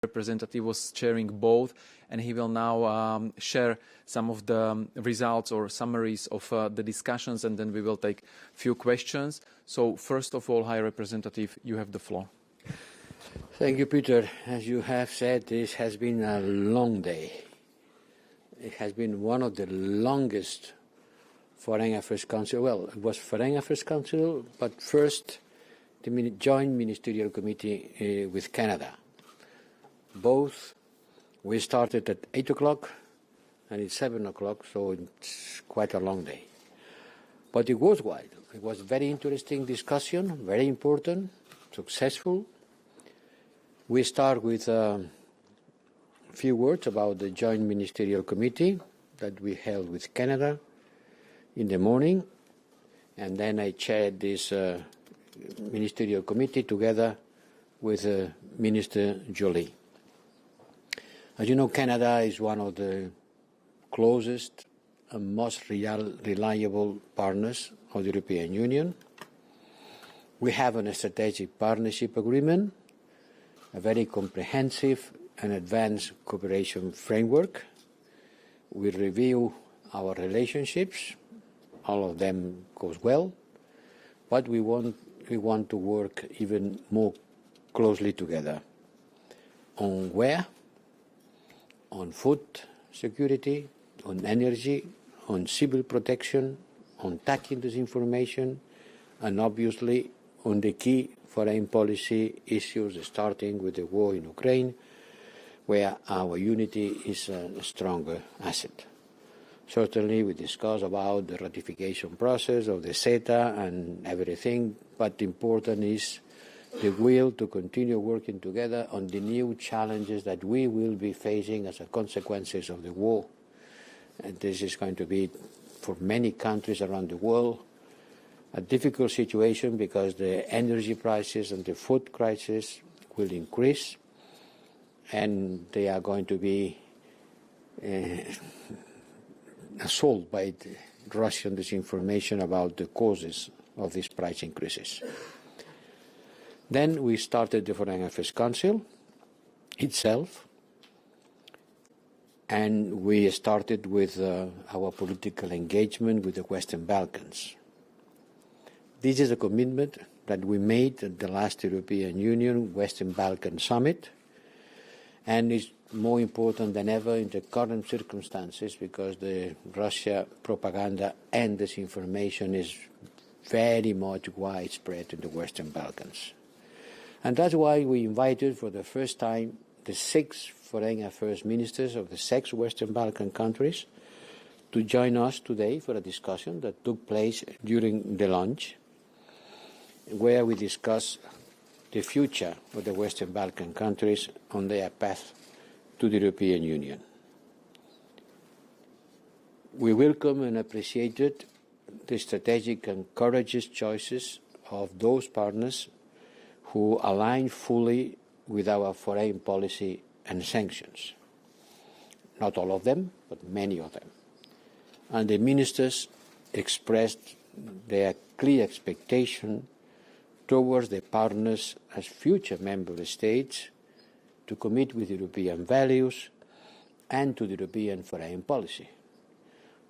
representative was chairing both, and he will now share some of the results or summaries of the discussions, and then we will take a few questions. So first of all, High Representative, you have the floor. Thank you, Peter. As you have said, this has been a long day. It has been one of the longest Foreign Affairs Council. Well, it was Foreign Affairs Council, but first the Joint Ministerial Committee with Canada. Both, we started at 8 o'clock and it's 7 o'clock, so it's quite a long day. But it was wide. It was a very interesting discussion, very important, successful. We start with a few words about the Joint Ministerial Committee that we held with Canada in the morning, and then I chaired this Ministerial Committee together with Minister Joly. As you know, Canada is one of the closest and most reliable partners of the European Union. We have a strategic partnership agreement, a very comprehensive and advanced cooperation framework. We review our relationships. All of them goes well, but we want to work even more closely together on where, on food security, on energy, on civil protection, on tackling disinformation, and obviously on the key foreign policy issues, starting with the war in Ukraine, where our unity is a stronger asset. Certainly we discuss about the ratification process of the CETA and everything, but important is the will to continue working together on the new challenges that we will be facing as a consequences of the war. And this is going to be, for many countries around the world, a difficult situation because the energy prices and the food crisis will increase, and they are going to be assaulted by the Russian disinformation about the causes of these price increases. Then we started the Foreign Affairs Council itself, and we started with our political engagement with the Western Balkans. This is a commitment that we made at the last European Union Western Balkan Summit, and is more important than ever in the current circumstances because the Russia propaganda and disinformation is very much widespread in the Western Balkans. And that's why we invited for the first time the 6 foreign affairs ministers of the 6 Western Balkan countries to join us today for a discussion that took place during the lunch, where we discuss the future of the Western Balkan countries on their path to the European Union. We welcome and appreciated the strategic and courageous choices of those partners who align fully with our foreign policy and sanctions. Not all of them, but many of them. And the ministers expressed their clear expectation towards the partners as future member states to commit with European values and to the European foreign policy.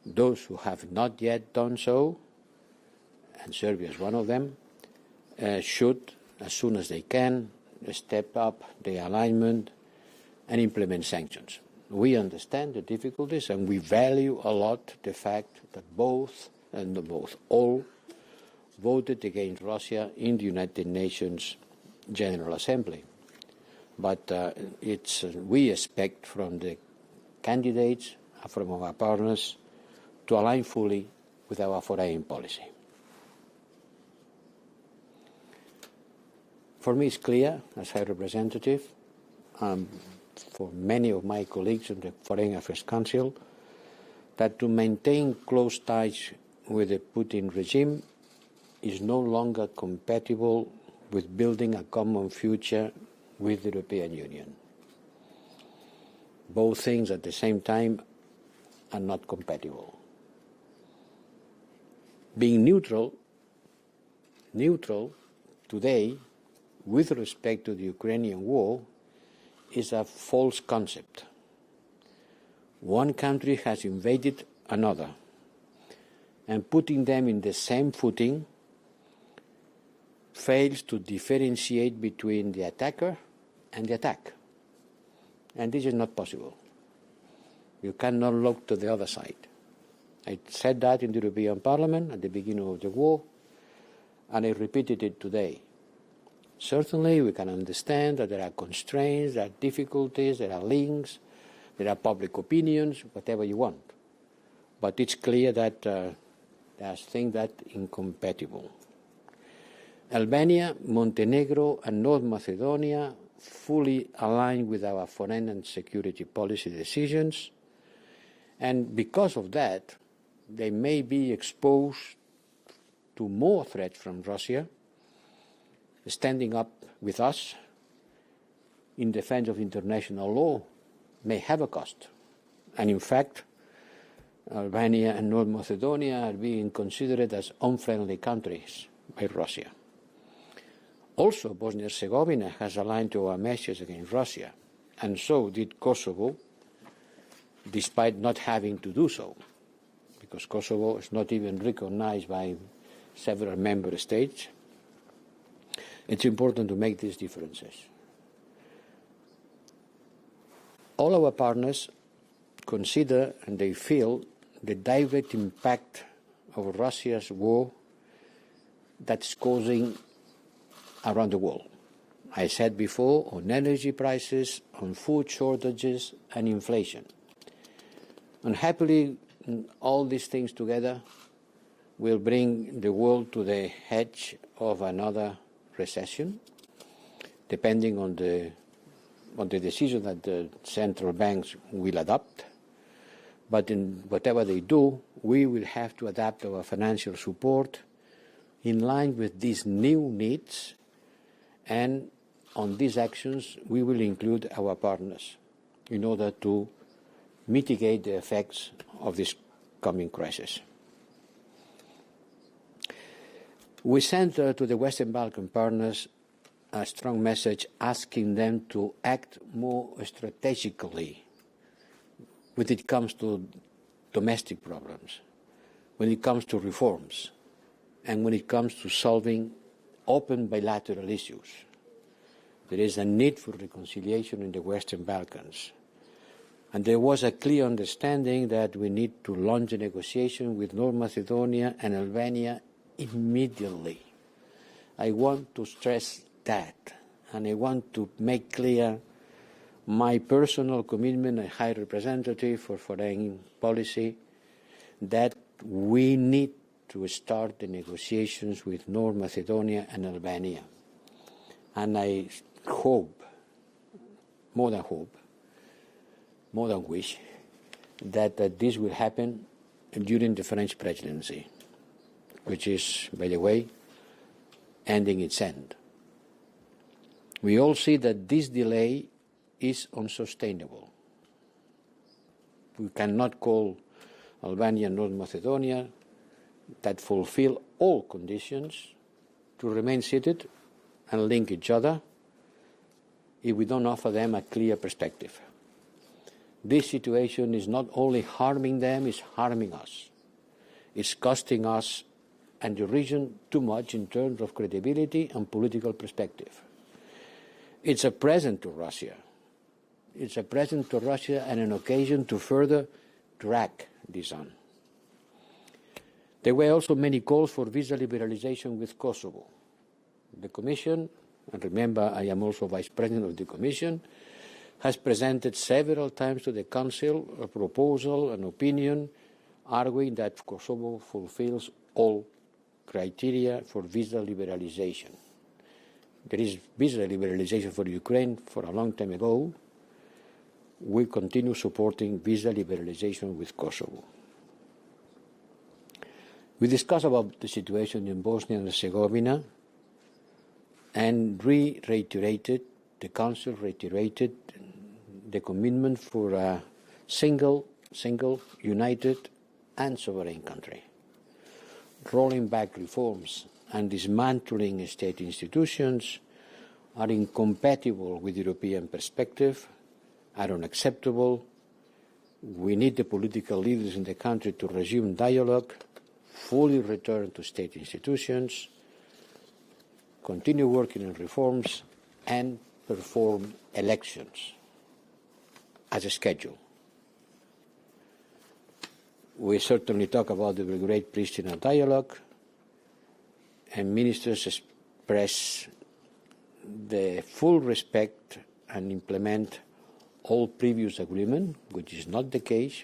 Those who have not yet done so, and Serbia is one of them, should, as soon as they can, step up the alignment and implement sanctions. We understand the difficulties, and we value a lot the fact that all voted against Russia in the United Nations General Assembly. But we expect from the candidates, from our partners, to align fully with our foreign policy. For me, it's clear, as High Representative, for many of my colleagues in the Foreign Affairs Council, that to maintain close ties with the Putin regime is no longer compatible with building a common future with the European Union. Both things at the same time are not compatible. Being neutral today with respect to the Ukrainian war is a false concept. One country has invaded another, and putting them in the same footing fails to differentiate between the attacker and the attack. And this is not possible. You cannot look to the other side. I said that in the European Parliament at the beginning of the war, and I repeated it today. Certainly, we can understand that there are constraints, there are difficulties, there are links, there are public opinions, whatever you want. But it's clear that there's things that are incompatible. Albania, Montenegro, and North Macedonia fully align with our foreign and security policy decisions, and because of that, they may be exposed to more threats from Russia. Standing up with us in defense of international law may have a cost. And in fact, Albania and North Macedonia are being considered as unfriendly countries by Russia. Also, Bosnia-Herzegovina has aligned to our measures against Russia, and so did Kosovo, despite not having to do so, because Kosovo is not even recognized by several member states. It's important to make these differences. All our partners consider and they feel the direct impact of Russia's war that's causing around the world. I said before, on energy prices, on food shortages and inflation. Unhappily, all these things together will bring the world to the edge of another recession, depending on the decision that the central banks will adopt. But in whatever they do, we will have to adapt our financial support in line with these new needs, and on these actions we will include our partners in order to mitigate the effects of this coming crisis. We sent to the Western Balkan partners a strong message asking them to act more strategically when it comes to domestic problems, when it comes to reforms, and when it comes to solving open bilateral issues. There is a need for reconciliation in the Western Balkans. And there was a clear understanding that we need to launch a negotiation with North Macedonia and Albania immediately. I want to stress that, and I want to make clear my personal commitment as High Representative for Foreign Policy that we need to start the negotiations with North Macedonia and Albania. And I hope, more than wish, that this will happen during the French presidency, which is, by the way, ending its end. We all see that this delay is unsustainable. We cannot call Albania and North Macedonia that fulfill all conditions to remain seated and link each other if we don't offer them a clear perspective. This situation is not only harming them, it's harming us. It's costing us and the region too much in terms of credibility and political perspective. It's a present to Russia. It's a present to Russia and an occasion to further drag this on. There were also many calls for visa liberalization with Kosovo. The Commission, and remember I am also Vice President of the Commission, has presented several times to the Council a proposal, an opinion, arguing that Kosovo fulfills all criteria for visa liberalization. There is visa liberalization for Ukraine for a long time ago. We continue supporting visa liberalization with Kosovo. We discussed about the situation in Bosnia and Herzegovina, and the Council reiterated the commitment for a single, united and sovereign country. Rolling back reforms and dismantling state institutions are incompatible with European perspective, are unacceptable. We need the political leaders in the country to resume dialogue, fully return to state institutions, continue working on reforms, and perform elections as a schedule. We certainly talk about the Belgrade-Pristina dialogue, and ministers express the full respect and implement all previous agreement, which is not the case,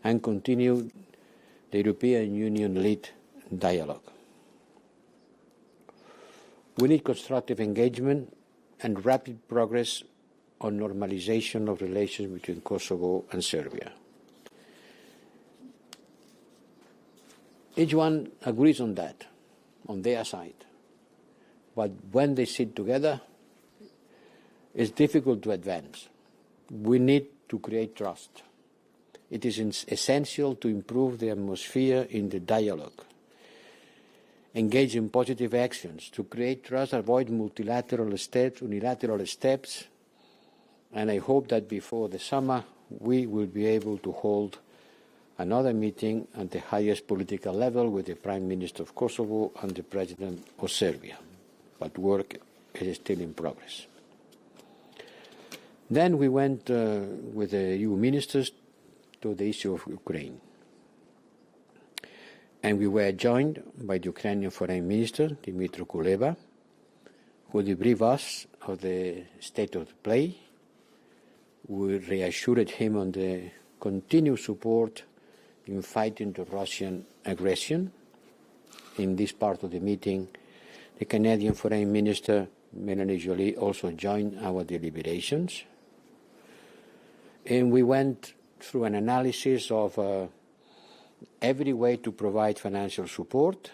and continue the European Union-led dialogue. We need constructive engagement and rapid progress on normalization of relations between Kosovo and Serbia. Each one agrees on that, on their side. But when they sit together, it's difficult to advance. We need to create trust. It is essential to improve the atmosphere in the dialogue, engage in positive actions to create trust, avoid unilateral steps, and I hope that before the summer we will be able to hold another meeting at the highest political level with the Prime Minister of Kosovo and the President of Serbia. But work is still in progress. Then we went with the EU ministers to the issue of Ukraine. And we were joined by the Ukrainian Foreign Minister, Dmytro Kuleba, who debriefed us of the state of the play. We reassured him on the continued support in fighting the Russian aggression. In this part of the meeting, the Canadian Foreign Minister, Melanie Joly, also joined our deliberations. And we went through an analysis of every way to provide financial support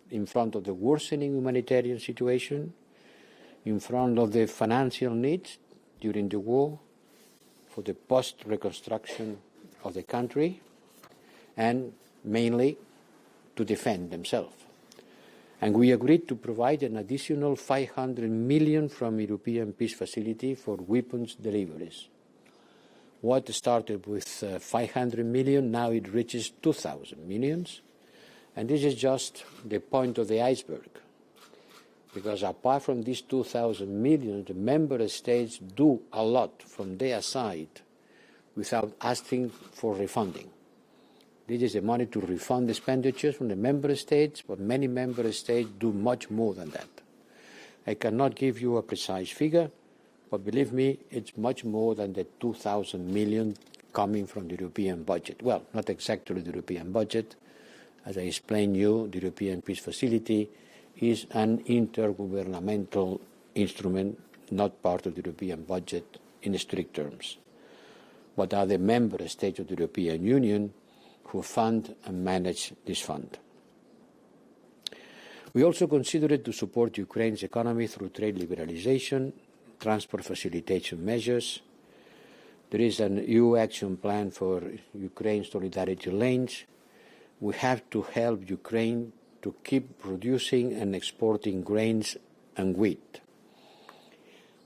in front of the worsening humanitarian situation, in front of the financial needs during the war, for the post-reconstruction of the country, and mainly to defend themselves. And we agreed to provide an additional 500 million from European Peace Facility for weapons deliveries. What started with 500 million, now it reaches 2,000 millions. And this is just the point of the iceberg. Because apart from these 2,000 million, the member states do a lot from their side without asking for refunding. This is the money to refund expenditures from the member states, but many member states do much more than that. I cannot give you a precise figure, but believe me, it's much more than the 2,000 million coming from the European budget. Well, not exactly the European budget. As I explained you, the European Peace Facility is an intergovernmental instrument, not part of the European budget in strict terms, but are the member states of the European Union who fund and manage this fund. We also considered to support Ukraine's economy through trade liberalization, transport facilitation measures. There is an EU action plan for Ukraine solidarity lanes. We have to help Ukraine to keep producing and exporting grains and wheat.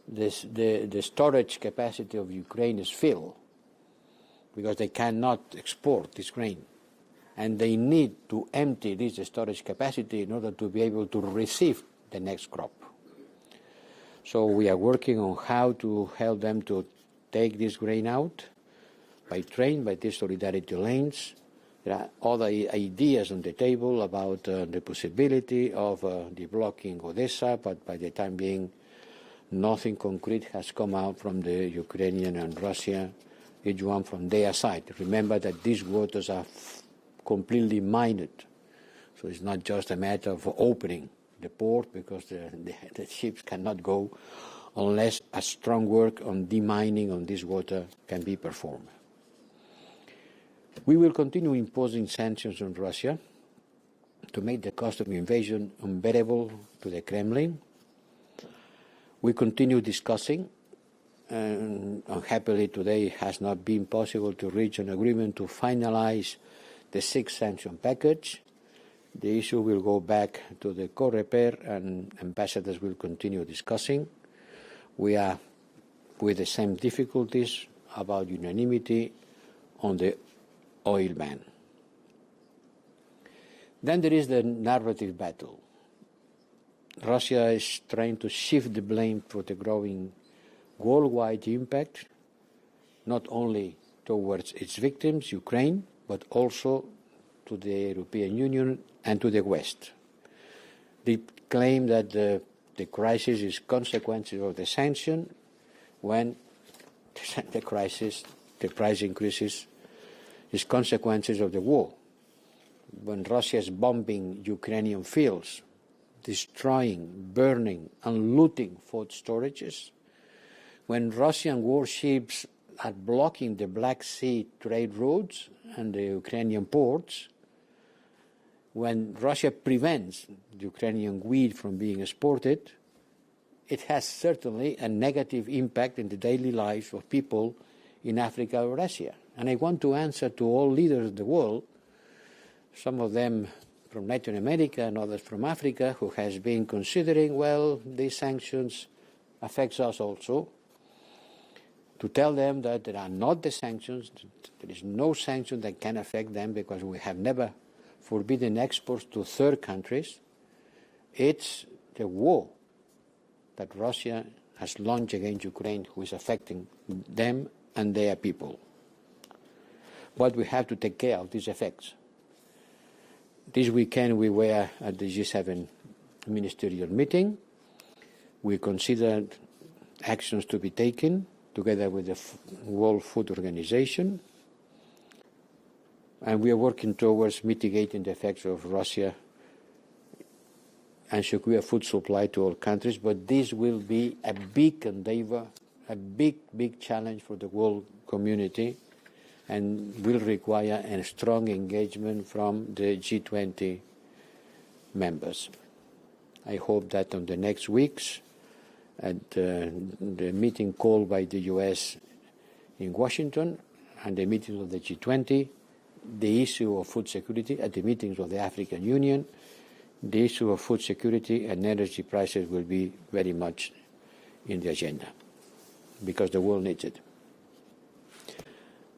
The storage capacity of Ukraine is filled because they cannot export this grain. And they need to empty this storage capacity in order to be able to receive the next crop. So we are working on how to help them to take this grain out by train, by these solidarity lanes. There are other ideas on the table about the possibility of deblocking Odessa, but by the time being, nothing concrete has come out from the Ukrainian and Russia, each one from their side. Remember that these waters are completely mined, so it's not just a matter of opening the port, because the ships cannot go unless a strong work on demining on this water can be performed. We will continue imposing sanctions on Russia to make the cost of invasion unbearable to the Kremlin. We continue discussing, and unhappily today it has not been possible to reach an agreement to finalize the 6th sanction package. The issue will go back to the COREPER, and ambassadors will continue discussing. We are with the same difficulties about unanimity on the oil ban. Then there is the narrative battle. Russia is trying to shift the blame for the growing worldwide impact, not only towards its victims, Ukraine, but also to the European Union and to the West. They claim that the crisis is consequences of the sanction, when the crisis, the price increases, is consequences of the war. When Russia is bombing Ukrainian fields, destroying, burning, and looting food storages, when Russian warships are blocking the Black Sea trade routes and the Ukrainian ports, when Russia prevents the Ukrainian wheat from being exported, it has certainly a negative impact in the daily lives of people in Africa or Asia. And I want to answer to all leaders of the world, some of them from Latin America and others from Africa, who has been considering, well, these sanctions affects us also, to tell them that there are not the sanctions, there is no sanction that can affect them, because we have never forbidden exports to third countries. It's the war that Russia has launched against Ukraine who is affecting them and their people. But we have to take care of these effects. This weekend we were at the G7 ministerial meeting. We considered actions to be taken together with the World Food Organization, and we are working towards mitigating the effects of Russia and secure food supply to all countries. But this will be a big endeavor, a big challenge for the world community, and will require a strong engagement from the G20 members. I hope that in the next weeks, at the meeting called by the US in Washington and the meetings of the G20, the issue of food security, at the meetings of the African Union, the issue of food security and energy prices will be very much in the agenda, because the world needs it.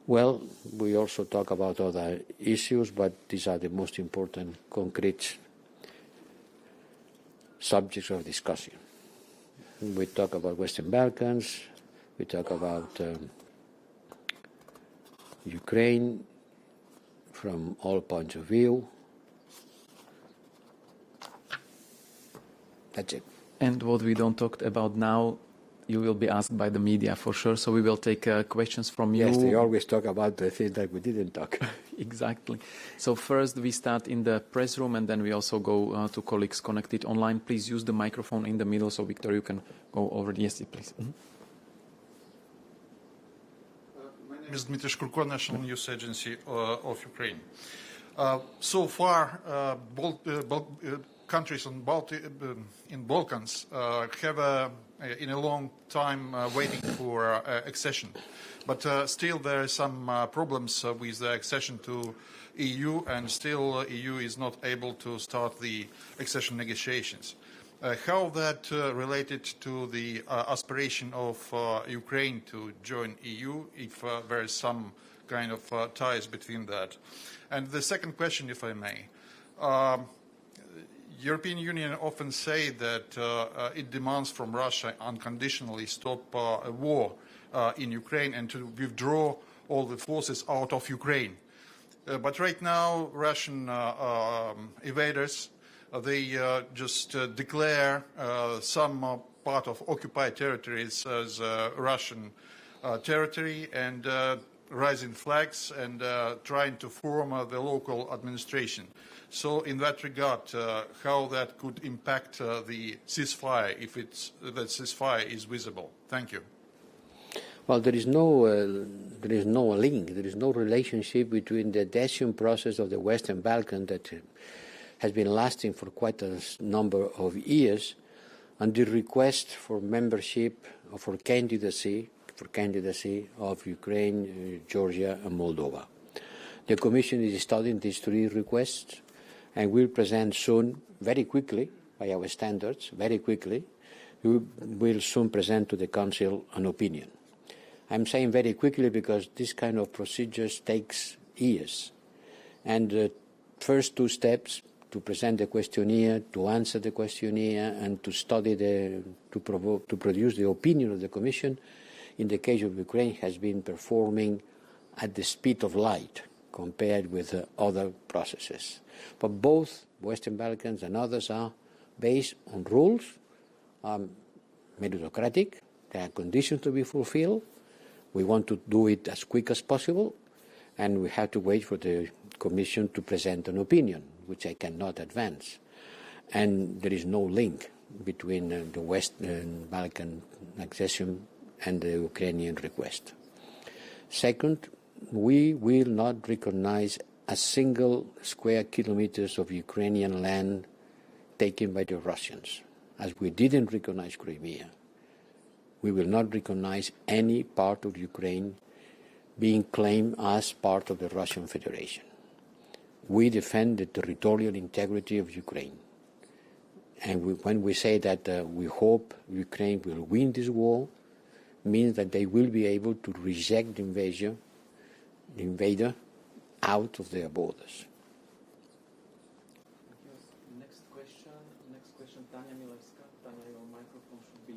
Well, we also talk about other issues, but these are the most important concrete subjects of discussion. We talk about Western Balkans, we talk about Ukraine from all points of view. That's it. And what we don't talk about now, you will be asked by the media for sure, so we will take questions from you. Yes, they always talk about the things that we didn't talk. Exactly. So first we start in the press room, and then we also go to colleagues connected online. Please use the microphone in the middle, so Victor, you can go over. Yes, please. Mm-hmm. My name is Dmitry Shkurko, National News Agency of Ukraine. So far, countries in Balkans have in a long time waiting for accession. But still there are some problems with the accession to EU, and still EU is not able to start the accession negotiations. How that related to the aspiration of Ukraine to join EU, if there is some kind of ties between that? And the second question, if I may. European Union often say that it demands from Russia unconditionally stop a war in Ukraine and to withdraw all the forces out of Ukraine. But right now, Russian invaders, they just declare some part of occupied territories as Russian territory, and raising flags and trying to form the local administration. So in that regard, how that could impact the ceasefire, if that ceasefire is visible? Thank you. Well, there is no link, there is no relationship between the adhesion process of the Western Balkans that has been lasting for quite a number of years, and the request for membership or for candidacy of Ukraine, Georgia, and Moldova. The Commission is studying these three requests, and we'll present soon, very quickly, by our standards, very quickly, we will soon present to the Council an opinion. I'm saying very quickly because this kind of procedures takes years. And the first two steps, to present the questionnaire, to answer the questionnaire, and to study to produce the opinion of the Commission, in the case of Ukraine, has been performing at the speed of light compared with other processes. But both Western Balkans and others are based on rules, meritocratic, there are conditions to be fulfilled. We want to do it as quick as possible, and we have to wait for the Commission to present an opinion, which I cannot advance. And there is no link between the Western Balkan accession and the Ukrainian request. Second, we will not recognize a single square kilometers of Ukrainian land taken by the Russians, as we didn't recognize Crimea. We will not recognize any part of Ukraine being claimed as part of the Russian Federation. We defend the territorial integrity of Ukraine. And when we say that we hope Ukraine will win this war, means that they will be able to reject the invader out of their borders. Next question, Tanya Milevska. Tanya, your microphone should be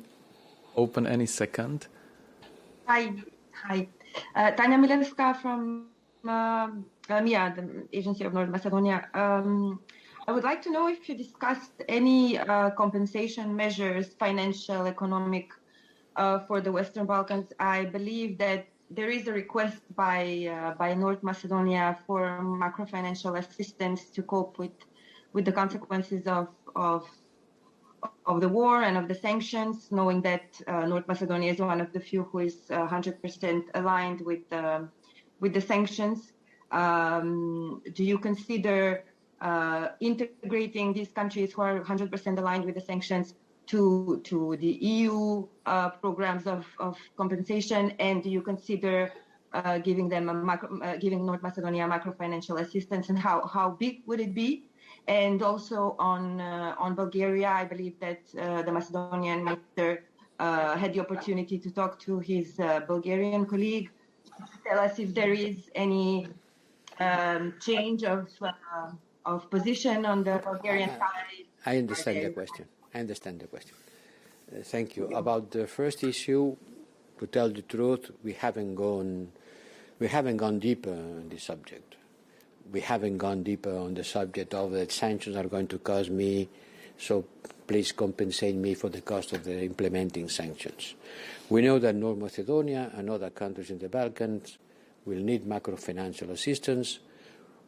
open any second. Hi. Tanya Milevska from MIA, the Agency of North Macedonia. I would like to know if you discussed any compensation measures, financial, economic, for the Western Balkans. I believe that there is a request by North Macedonia for macro-financial assistance to cope with the consequences of the war and of the sanctions, knowing that North Macedonia is one of the few who is 100% aligned with the sanctions. Do you consider integrating these countries who are 100% aligned with the sanctions to the EU programs of compensation, and do you consider giving North Macedonia macro-financial assistance, and how big would it be? And also on Bulgaria, I believe that the Macedonian minister had the opportunity to talk to his Bulgarian colleague. Tell us if there is any change of position on the Bulgarian side. I understand the question. Thank you. About the first issue, to tell the truth, we haven't gone deeper on this subject. We haven't gone deeper on the subject of that sanctions are going to cost me, so please compensate me for the cost of the implementing sanctions. We know that North Macedonia and other countries in the Balkans will need macro-financial assistance.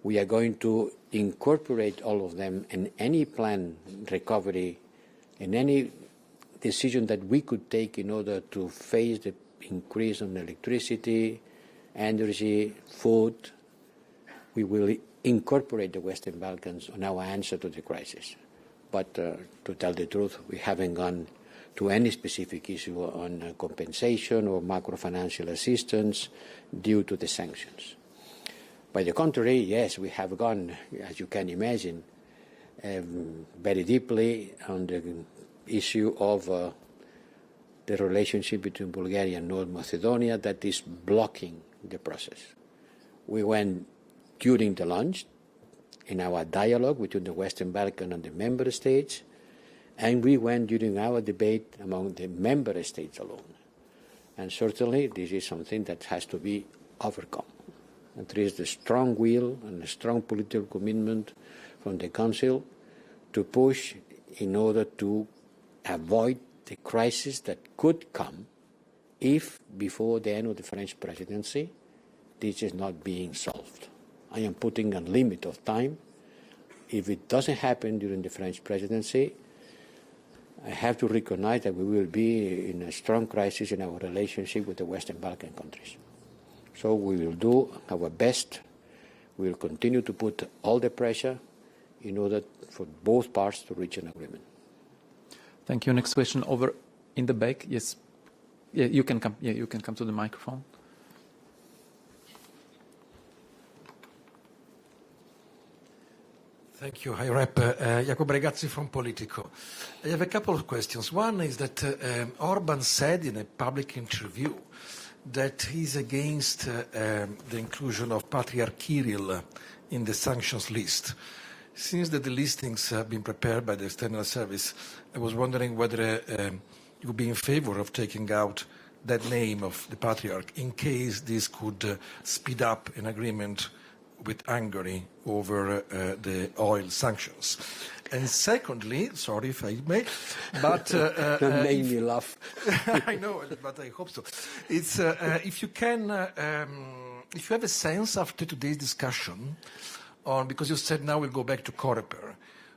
We are going to incorporate all of them in any plan recovery, in any decision that we could take in order to face the increase in electricity, energy, food. We will incorporate the Western Balkans on our answer to the crisis. But to tell the truth, we haven't gone to any specific issue on compensation or macro-financial assistance due to the sanctions. By the contrary, yes, we have gone, as you can imagine, very deeply on the issue of the relationship between Bulgaria and North Macedonia that is blocking the process. We went during the launch in our dialogue between the Western Balkans and the member states, and we went during our debate among the member states alone. And certainly this is something that has to be overcome. And there is the strong will and a strong political commitment from the Council to push in order to avoid the crisis that could come if, before the end of the French presidency, this is not being solved. I am putting a limit of time. If it doesn't happen during the French presidency, I have to recognize that we will be in a strong crisis in our relationship with the Western Balkan countries. So we will do our best. We will continue to put all the pressure in order for both parts to reach an agreement. Thank you. Next question over in the back. Yes. Yeah, you can come. Yeah, you can come to the microphone. Thank you. Hi, Rep. Jacopo Bregazzi from Politico. I have a couple of questions. One is that Orban said in a public interview that he's against the inclusion of Patriarch Kirill in the sanctions list. Since the listings have been prepared by the External Service, I was wondering whether you would be in favor of taking out that name of the Patriarch in case this could speed up an agreement with Hungary over the oil sanctions. And secondly, sorry if I may, but that made me laugh. I know, but I hope so. It's if you can, if you have a sense after today's discussion on, because you said now we'll go back to Coreper,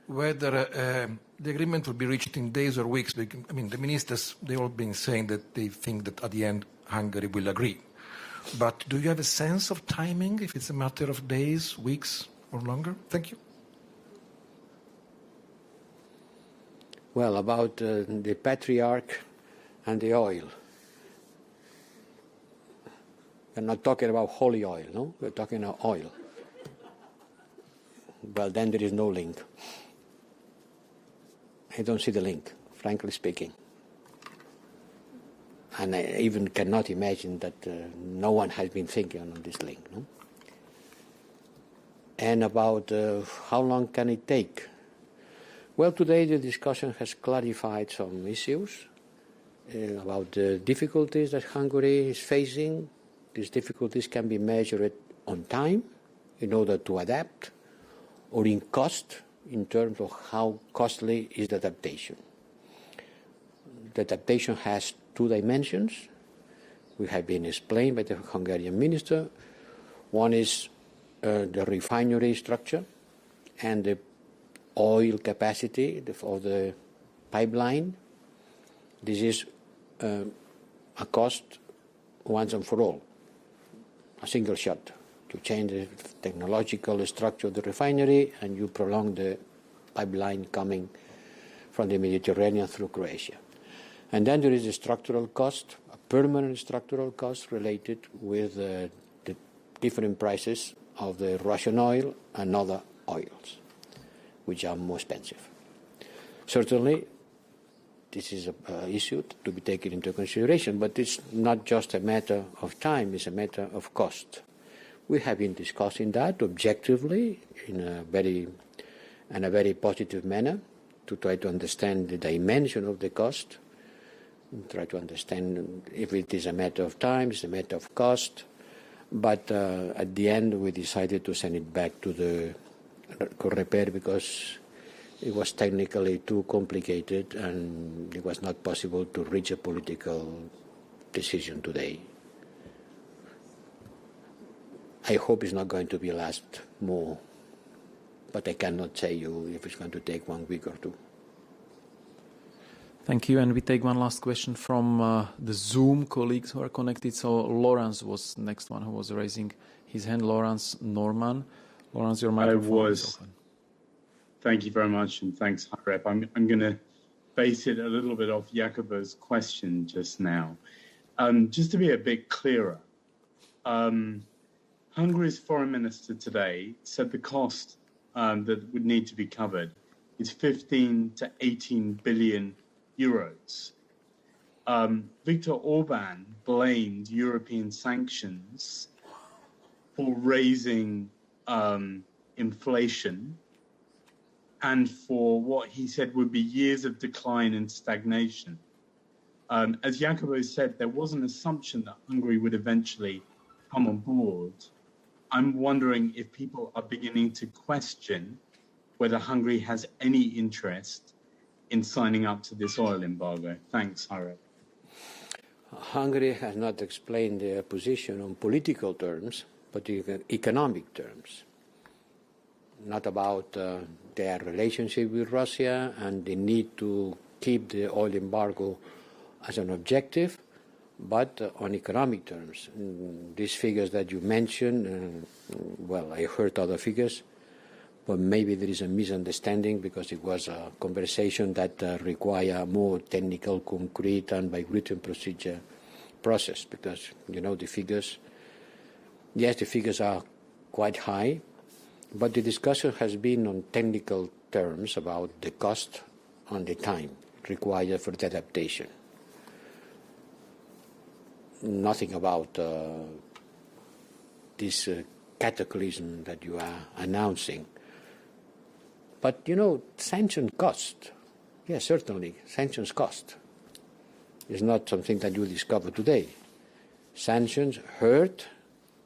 whether the agreement will be reached in days or weeks. I mean, the ministers, they've all been saying that they think that at the end Hungary will agree. But do you have a sense of timing, if it's a matter of days, weeks, or longer? Thank you. Well, about the Patriarch and the oil. We're not talking about holy oil, no? We're talking about oil. Well, then there is no link. I don't see the link, frankly speaking. And I even cannot imagine that no one has been thinking on this link. No? And about how long can it take? Well, today the discussion has clarified some issues about the difficulties that Hungary is facing. These difficulties can be measured on time in order to adapt, or in cost in terms of how costly is the adaptation. The adaptation has two dimensions. We have been explained by the Hungarian minister. One is the refinery structure and the oil capacity of the pipeline. This is a cost once and for all, a single shot, to change the technological structure of the refinery, and you prolong the pipeline coming from the Mediterranean through Croatia. And then there is a structural cost, a permanent structural cost related with the different prices of the Russian oil and other oils, which are more expensive. Certainly, this is an issue to be taken into consideration, but it's not just a matter of time, it's a matter of cost. We have been discussing that objectively in a very positive manner to try to understand the dimension of the cost, try to understand if it is a matter of time, it's a matter of cost. But at the end, we decided to send it back to the Coreper because it was technically too complicated and it was not possible to reach a political decision today. I hope it's not going to be last more, but I cannot say you if it's going to take 1 week or two. Thank you. And we take one last question from the Zoom colleagues who are connected. So Lawrence was the next one who was raising his hand. Lawrence Norman. Lawrence, your microphone is open. Thank you very much, and thanks, Rep. I'm going to base it a little bit off Jacobo's question just now. Just to be a bit clearer, Hungary's foreign minister today said the cost that would need to be covered is 15 to 18 billion euros. Viktor Orban blamed European sanctions for raising inflation and for what he said would be years of decline and stagnation. As Jacobo said, there was an assumption that Hungary would eventually come on board. I'm wondering if people are beginning to question whether Hungary has any interest in signing up to this oil embargo. Thanks, Harry. Hungary has not explained their position on political terms, but in economic terms. Not about their relationship with Russia and the need to keep the oil embargo as an objective, but on economic terms. These figures that you mentioned, well, I heard other figures, but maybe there is a misunderstanding because it was a conversation that required more technical, concrete, and by written process, because, you know, the figures, yes, the figures are quite high, But the discussion has been on technical terms about the cost and the time required for the adaptation. Nothing about this cataclysm that you are announcing. But, you know, sanctions cost. Yes, certainly, sanctions cost. It's not something that you discover today. Sanctions hurt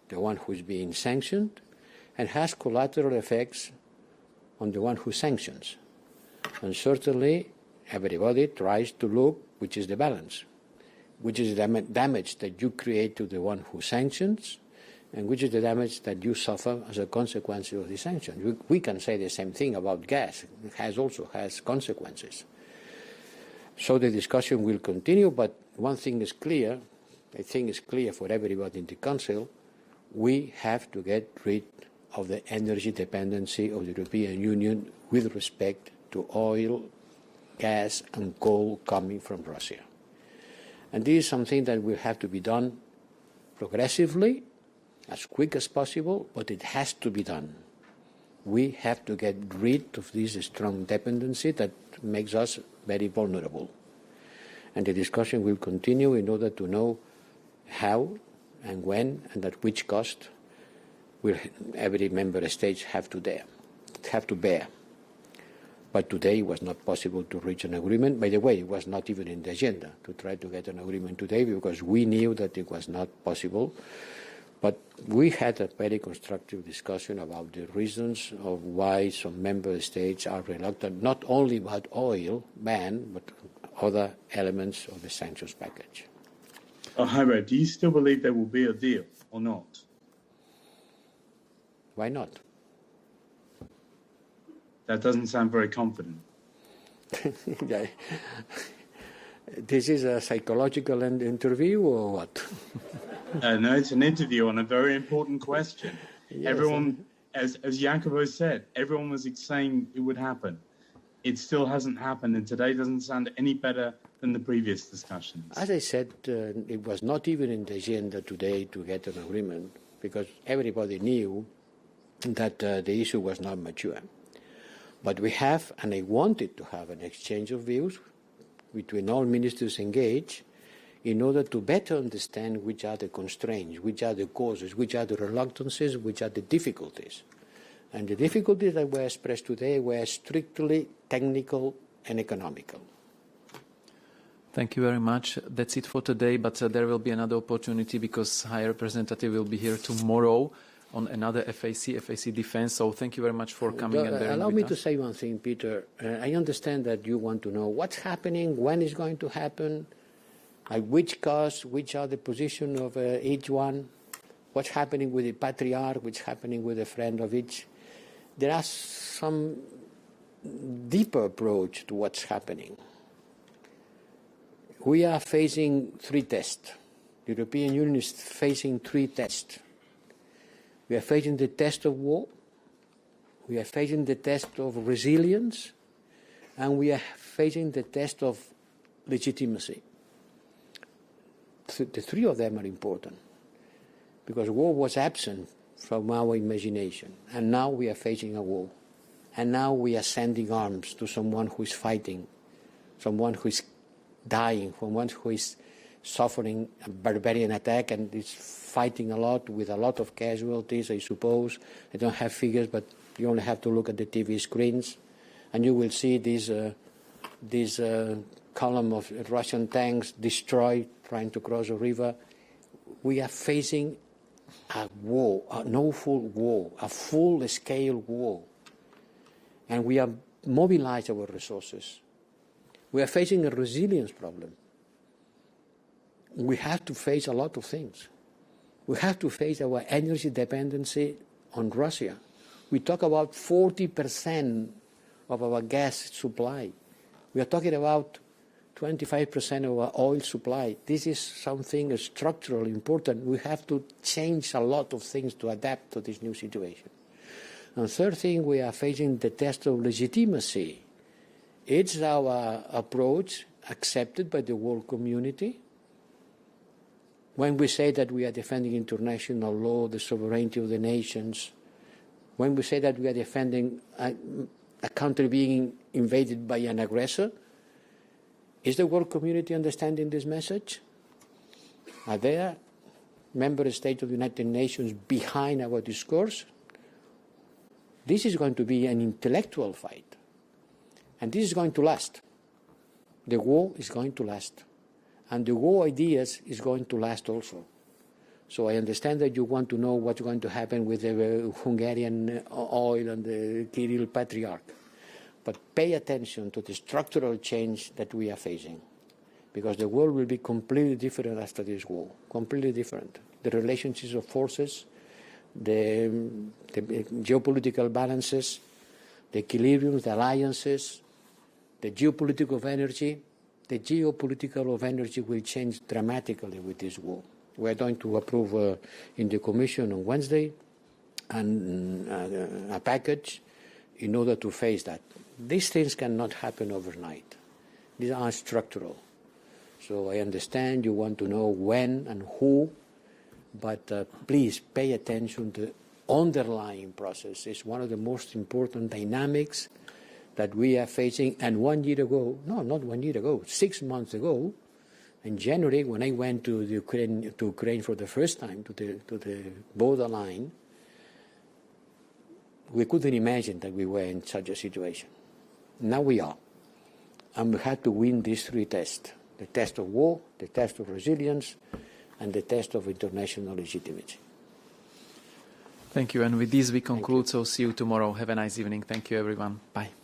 the one who's being sanctioned and has collateral effects on the one who sanctions. And certainly, everybody tries to look which is the balance, which is the damage that you create to the one who sanctions, and which is the damage that you suffer as a consequence of the sanction. We can say the same thing about gas. It also has consequences. So the discussion will continue, but one thing is clear, I think it's clear for everybody in the Council, we have to get rid of the energy dependency of the European Union with respect to oil, gas and coal coming from Russia. And this is something that will have to be done progressively, as quick as possible, but it has to be done. We have to get rid of this strong dependency that makes us very vulnerable. And the discussion will continue in order to know how and when and at which cost will every member state have to bear. But today it was not possible to reach an agreement. By the way, it was not even in the agenda to try to get an agreement today because we knew that it was not possible. But we had a very constructive discussion about the reasons of why some member states are reluctant, not only about oil ban, but other elements of the sanctions package. Jaime, do you still believe there will be a deal or not? Why not? That doesn't sound very confident. This is a psychological interview or what? No, it's an interview on a very important question. Yes, everyone, as Jacobo said, everyone was saying it would happen. It still hasn't happened, and today doesn't sound any better than the previous discussions. As I said, it was not even in the agenda today to get an agreement because everybody knew that the issue was not mature. But we have, and I wanted to have an exchange of views between all ministers engaged in order to better understand which are the constraints, which are the causes, which are the reluctances, which are the difficulties. And the difficulties that were expressed today were strictly technical and economical. Thank you very much. That's it for today, but there will be another opportunity because High Representative will be here tomorrow on another FAC defense. So thank you very much for coming and bearing with us. Allow me to say one thing, Peter. I understand that you want to know what's happening, when it's going to happen, at which cost, which are the position of each one, what's happening with the patriarch, what's happening with a friend of each. There are some deeper approach to what's happening. We are facing three tests. The European Union is facing three tests. We are facing the test of war, we are facing the test of resilience, and we are facing the test of legitimacy. The three of them are important because war was absent from our imagination, and now we are facing a war, and now we are sending arms to someone who is fighting, someone who is dying, someone who is suffering a barbarian attack and is fighting a lot with a lot of casualties, I suppose. I don't have figures, but you only have to look at the TV screens, and you will see this column of Russian tanks destroyed trying to cross a river. We are facing a war, an awful war, a full-scale war, and we are mobilizing our resources. We are facing a resilience problem. We have to face a lot of things. We have to face our energy dependency on Russia. We talk about 40% of our gas supply. We are talking about 25% of our oil supply. This is something structurally important. We have to change a lot of things to adapt to this new situation. And third thing, we are facing the test of legitimacy. It's our approach accepted by the world community. When we say that we are defending international law, the sovereignty of the nations, when we say that we are defending a country being invaded by an aggressor? Is the world community understanding this message? Are there member states of the United Nations behind our discourse? This is going to be an intellectual fight. And this is going to last. The war is going to last. And the war ideas is going to last also. So I understand that you want to know what's going to happen with the Hungarian oil and the Kirill Patriarch. But pay attention to the structural change that we are facing. Because the world will be completely different after this war. Completely different. The relationships of forces, the geopolitical balances, the equilibriums, the alliances, the geopolitical of energy. The geopolitical of energy will change dramatically with this war. We are going to approve in the Commission on Wednesday a package in order to face that. These things cannot happen overnight. These are structural. So I understand you want to know when and who, but please pay attention to the underlying process. It's one of the most important dynamics that we are facing. And 1 year ago, no, not 1 year ago, 6 months ago, in January, when I went to Ukraine for the first time, to the borderline, we couldn't imagine that we were in such a situation. Now we are. And we had to win these three tests: the test of war, the test of resilience, and the test of international legitimacy. Thank you. And with this, we conclude. So see you tomorrow. Have a nice evening. Thank you, everyone. Bye.